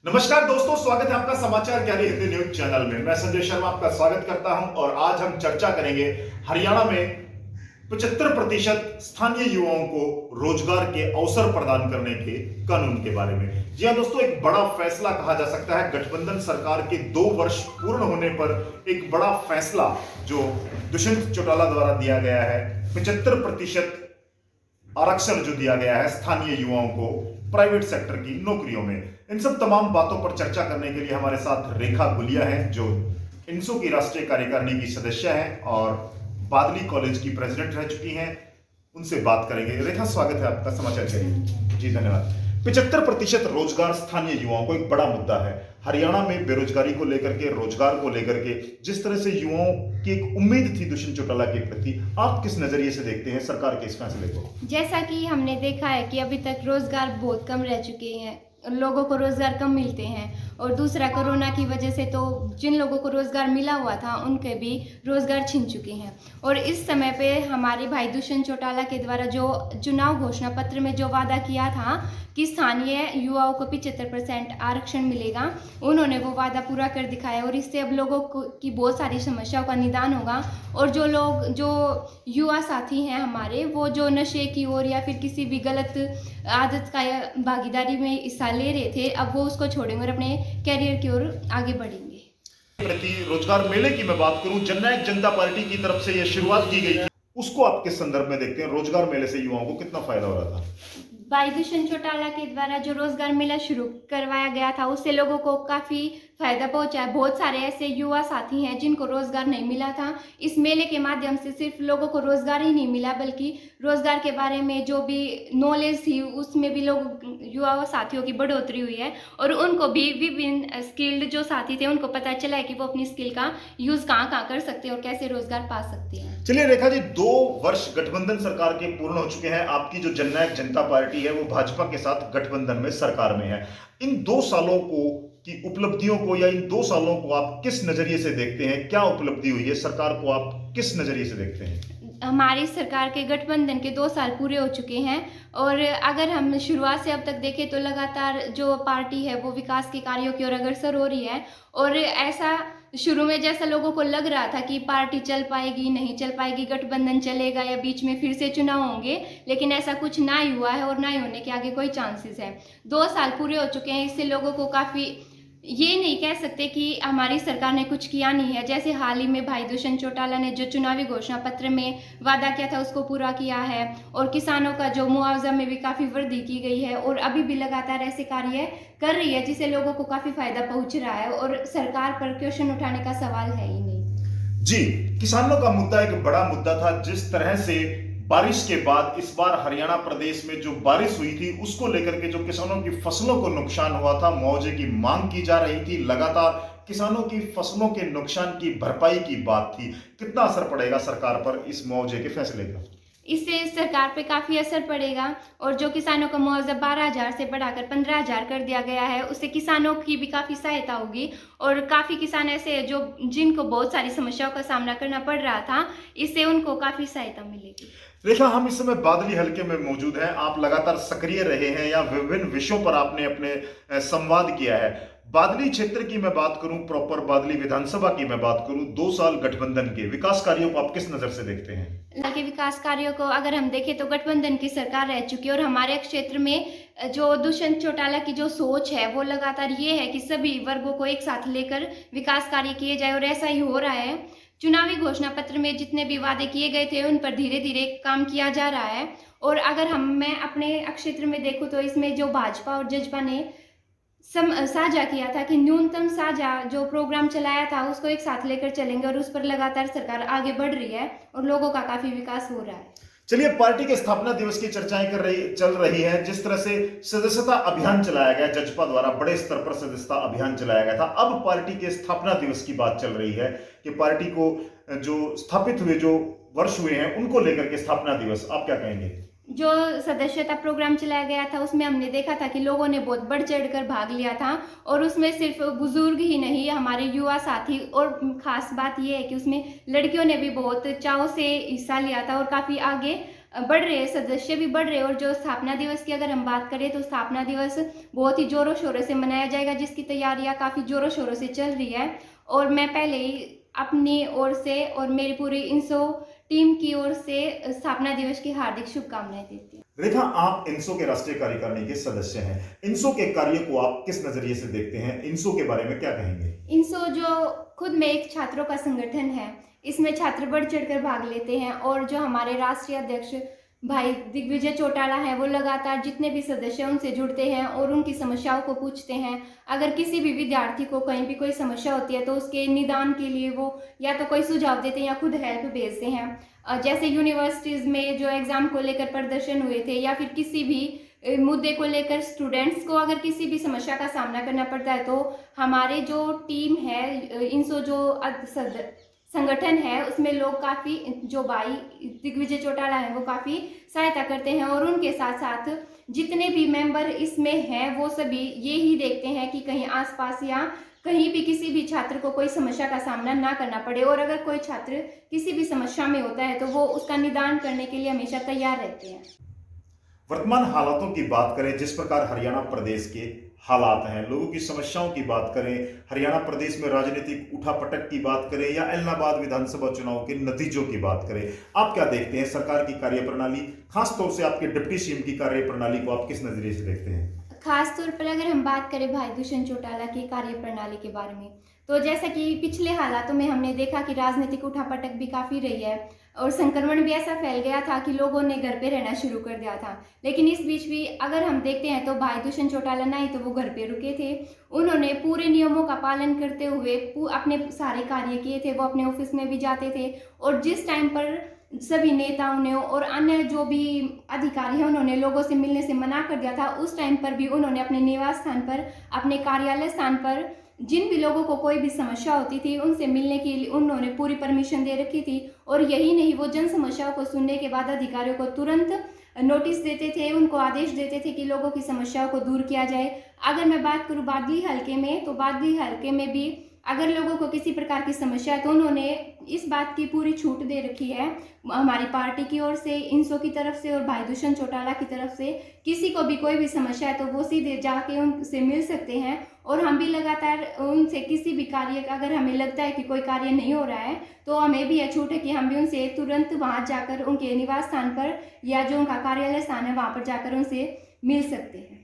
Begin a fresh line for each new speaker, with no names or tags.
नमस्कार दोस्तों, स्वागत है आपका समाचार क्यारी हिंदी न्यूज चैनल में। मैं संजय शर्मा आपका स्वागत करता हूं और आज हम चर्चा करेंगे हरियाणा में 75% स्थानीय युवाओं को रोजगार के अवसर प्रदान करने के कानून के बारे में। जी हां दोस्तों, एक बड़ा फैसला कहा जा सकता है। गठबंधन सरकार के 2 वर्ष पूर्ण होने पर एक बड़ा फैसला जो दुष्यंत चौटाला द्वारा दिया गया है। 75% आरक्षण जो दिया गया है स्थानीय युवाओं को प्राइवेट सेक्टर की नौकरियों में। इन सब तमाम बातों पर चर्चा करने के लिए हमारे साथ रेखा गुलिया हैं, जो इनसो की राष्ट्रीय कार्यकारिणी की सदस्य हैं और बादली कॉलेज की प्रेसिडेंट रह चुकी हैं। उनसे बात करेंगे। रेखा, स्वागत है आपका समाचार करिए। जी धन्यवाद। 75% रोजगार स्थानीय युवाओं को एक बड़ा मुद्दा है। हरियाणा में बेरोजगारी को लेकर के, रोजगार को लेकर के जिस तरह से युवाओं की एक उम्मीद थी दुष्यंत चौटाला के प्रति, आप किस नजरिए से देखते हैं सरकार के इस फैसले को?
जैसा कि हमने देखा है कि अभी तक रोजगार बहुत कम रह चुके हैं, लोगों को रोजगार कम मिलते हैं। और दूसरा, कोरोना की वजह से तो जिन लोगों को रोजगार मिला हुआ था उनके भी रोजगार छिन चुके हैं। और इस समय पे हमारे भाई दुष्यंत चौटाला के द्वारा जो चुनाव घोषणा पत्र में जो वादा किया था कि स्थानीय युवाओं को 75% आरक्षण मिलेगा, उन्होंने वो वादा पूरा कर दिखाया। और इससे अब लोगों की बहुत सारी समस्याओं का निदान होगा। और जो युवा साथी हैं हमारे, वो जो नशे की ओर या फिर किसी भी गलत आदत का भागीदारी में हिस्सा ले रहे थे, अब वो उसको छोड़ेंगे और अपने कैरियर की ओर आगे बढ़ेंगे।
प्रति रोजगार मेले की मैं बात करूं, जननायक जनता पार्टी की तरफ से यह शुरुआत की गई थी, उसको आप किस संदर्भ में देखते हैं? रोजगार मेले से युवाओं को कितना फायदा हो रहा था?
भाई दुष्यंत चौटाला के द्वारा जो रोजगार मेला शुरू करवाया गया था, उससे लोगों को काफ़ी फायदा पहुंचा है। बहुत सारे ऐसे युवा साथी हैं जिनको रोजगार नहीं मिला था। इस मेले के माध्यम से सिर्फ लोगों को रोजगार ही नहीं मिला, बल्कि रोजगार के बारे में जो भी नॉलेज थी उसमें भी युवा साथियों की बढ़ोतरी हुई है। और उनको भी विभिन्न स्किल्ड जो साथी थे उनको पता चला है कि वो अपनी स्किल का यूज़ कहाँ कर सकते हैं और कैसे रोजगार पा सकते हैं।
चलिए रेखा जी, 2 वर्ष गठबंधन सरकार के पूर्ण हो चुके हैं। आपकी जो जननायक जनता पार्टी है वो भाजपा के साथ गठबंधन में सरकार में है। इन 2 सालों की उपलब्धियों को या इन 2 सालों को आप किस नजरिए से देखते हैं? क्या उपलब्धि हुई है? सरकार को आप किस नजरिए से देखते हैं?
हमारी सरकार के गठबंधन के 2 साल पूरे हो चुके हैं। और अगर हम शुरुआत से अब तक देखें तो लगातार जो पार्टी है वो विकास के कार्यों की ओर अग्रसर हो रही है। और ऐसा शुरू में जैसा लोगों को लग रहा था कि पार्टी चल पाएगी, नहीं चल पाएगी, गठबंधन चलेगा या बीच में फिर से चुनाव होंगे, लेकिन ऐसा कुछ ना ही हुआ है और ना ही होने के आगे कोई चांसेस है। 2 साल पूरे हो चुके हैं। इससे लोगों को काफ़ी, ये नहीं कह सकते कि हमारी सरकार ने कुछ किया नहीं है। जैसे हाल ही में भाई दुष्यंत चौटाला ने जो चुनावी घोषणा पत्र में वादा किया था उसको पूरा किया है। और किसानों का जो मुआवजा में भी काफ़ी वृद्धि की गई है और अभी भी लगातार ऐसे कार्य कर रही है जिससे लोगों को काफ़ी फायदा पहुंच रहा है। और सरकार पर क्वेश्चन उठाने का सवाल है ही नहीं।
जी, किसानों का मुद्दा एक बड़ा मुद्दा था। जिस तरह से बारिश के बाद इस बार हरियाणा प्रदेश में जो बारिश हुई थी उसको लेकर के जो किसानों की फसलों को नुकसान हुआ था, मुआवजे की मांग की जा रही थी। लगातार किसानों की फसलों के नुकसान की भरपाई की बात थी। कितना असर पड़ेगा सरकार पर इस मुआवजे के फैसले का?
इससे सरकार पे काफ़ी असर पड़ेगा। और जो किसानों का मुआवजा 12,000 से बढ़ाकर 15,000 कर दिया गया है, उससे किसानों की भी काफ़ी सहायता होगी। और काफ़ी किसान ऐसे हैं जो जिनको बहुत सारी समस्याओं का सामना करना पड़ रहा था, इससे उनको काफ़ी सहायता मिलेगी।
रेखा, हम इस समय बादली हलके में मौजूद हैं। आप लगातार सक्रिय रहे हैं या विभिन्न विषयों पर आपने अपने संवाद किया है। बादली क्षेत्र की मैं बात करूं, प्रॉपर बादली विधानसभा की मैं बात करूं, 2 साल गठबंधन के विकास कार्यों को आप किस नजर से देखते हैं?
इलाके के विकास कार्यों को अगर हम देखें तो गठबंधन की सरकार रह चुकी है। और हमारे क्षेत्र में जो दुष्यंत चौटाला की जो सोच है वो लगातार ये है कि सभी वर्गों को एक साथ लेकर विकास कार्य किए जाए, और ऐसा ही हो रहा है। चुनावी घोषणा पत्र में जितने भी वादे किए गए थे उन पर धीरे धीरे काम किया जा रहा है। और अगर मैं अपने क्षेत्र में देखूँ तो इसमें जो भाजपा और जजपा ने साझा किया था कि न्यूनतम साझा जो प्रोग्राम चलाया था उसको एक साथ लेकर चलेंगे, और उस पर लगातार सरकार आगे बढ़ रही है और लोगों का काफी विकास हो रहा है।
चलिए, पार्टी के स्थापना दिवस की चर्चाएं चल रही है। जिस तरह से सदस्यता अभियान चलाया गया, जजपा द्वारा बड़े स्तर पर सदस्यता अभियान चलाया गया था, अब पार्टी के स्थापना दिवस की बात चल रही है कि पार्टी को जो स्थापित हुए जो वर्ष हुए हैं उनको लेकर के स्थापना दिवस, आप क्या कहेंगे?
जो सदस्यता प्रोग्राम चलाया गया था उसमें हमने देखा था कि लोगों ने बहुत बढ़ चढ़कर भाग लिया था। और उसमें सिर्फ बुजुर्ग ही नहीं, हमारे युवा साथी, और खास बात यह है कि उसमें लड़कियों ने भी बहुत चाव से हिस्सा लिया था और काफ़ी आगे बढ़ रहे हैं, सदस्य भी बढ़ रहे हैं। और जो स्थापना दिवस की अगर हम बात करें तो स्थापना दिवस बहुत ही ज़ोरों शोरों से मनाया जाएगा, जिसकी तैयारियां काफ़ी ज़ोरों शोरों से चल रही है। और मैं पहले ही अपनी ओर से और मेरी पूरी इंसो टीम की ओर से स्थापना दिवस की हार्दिक शुभकामनाएं देती हूँ।
रेखा, आप इंसो के राष्ट्रीय कार्यकारिणी के सदस्य हैं। इंसो के कार्य को आप किस नजरिए से देखते हैं? इंसो के बारे में क्या कहेंगे?
इंसो जो खुद में एक छात्रों का संगठन है, इसमें छात्र बढ़ चढ़कर भाग लेते हैं। और जो हमारे राष्ट्रीय अध्यक्ष भाई दिग्विजय चौटाला है, वो लगातार जितने भी सदस्य हैं उनसे जुड़ते हैं और उनकी समस्याओं को पूछते हैं। अगर किसी भी विद्यार्थी को कहीं भी कोई समस्या होती है तो उसके निदान के लिए वो या तो कोई सुझाव देते हैं या खुद हेल्प भेजते हैं। जैसे यूनिवर्सिटीज़ में जो एग्ज़ाम को लेकर प्रदर्शन हुए थे, या फिर किसी भी मुद्दे को लेकर स्टूडेंट्स को अगर किसी भी समस्या का सामना करना पड़ता है, तो हमारे जो टीम है, इंसो जो संगठन है, उसमें लोग काफ़ी, जो भाई दिग्विजय चौटाला है, वो काफ़ी सहायता करते हैं। और उनके साथ साथ जितने भी मेंबर इसमें हैं, वो सभी ये ही देखते हैं कि कहीं आसपास या कहीं भी किसी भी छात्र को कोई समस्या का सामना ना करना पड़े। और अगर कोई छात्र किसी भी समस्या में होता है तो वो उसका निदान करने के लिए हमेशा तैयार रहते हैं।
वर्तमान हालातों की बात करें, जिस प्रकार हरियाणा प्रदेश के हालात हैं, लोगों की समस्याओं की बात करें, हरियाणा प्रदेश में राजनीतिक उठापटक की बात करें या इलाहाबाद विधानसभा चुनाव के नतीजों की बात करें, आप क्या देखते हैं? सरकार की कार्यप्रणाली, खासतौर से आपके डिप्टी सीएम की कार्यप्रणाली को आप किस नजरिए से देखते हैं?
खास तौर पर अगर हम बात करें भाई दुष्यंत चौटाला की कार्यप्रणाली के बारे में, तो जैसा कि पिछले हालातों में हमने देखा कि राजनीतिक उठापटक भी काफ़ी रही है और संक्रमण भी ऐसा फैल गया था कि लोगों ने घर पे रहना शुरू कर दिया था। लेकिन इस बीच भी अगर हम देखते हैं तो भाई दुष्यंत चौटाला ना ही तो वो घर पे रुके थे, उन्होंने पूरे नियमों का पालन करते हुए अपने सारे कार्य किए थे। वो अपने ऑफिस में भी जाते थे और जिस टाइम पर सभी नेताओं ने और अन्य जो भी अधिकारी हैं उन्होंने लोगों से मिलने से मना कर दिया था, उस टाइम पर भी उन्होंने अपने निवास स्थान पर, अपने कार्यालय स्थान पर जिन भी लोगों को कोई भी समस्या होती थी उनसे मिलने के लिए उन्होंने पूरी परमिशन दे रखी थी। और यही नहीं, वो जन समस्याओं को सुनने के बाद अधिकारियों को तुरंत नोटिस देते थे, उनको आदेश देते थे कि लोगों की समस्याओं को दूर किया जाए। अगर मैं बात करूँ बादली हल्के में, तो बादली हल्के में भी अगर लोगों को किसी प्रकार की समस्या है तो उन्होंने इस बात की पूरी छूट दे रखी है हमारी पार्टी की ओर से, इंसो की तरफ से और भाई दुष्यंत चौटाला की तरफ से। किसी को भी कोई भी समस्या है तो वो सीधे जाके उनसे मिल सकते हैं। और हम भी लगातार उनसे किसी भी कार्य का, अगर हमें लगता है कि कोई कार्य नहीं हो रहा है तो हमें भी यह छूट है कि हम भी उनसे तुरंत वहाँ जाकर उनके निवास स्थान पर या जो उनका कार्यालय स्थान है वहाँ पर जाकर उनसे मिल सकते हैं।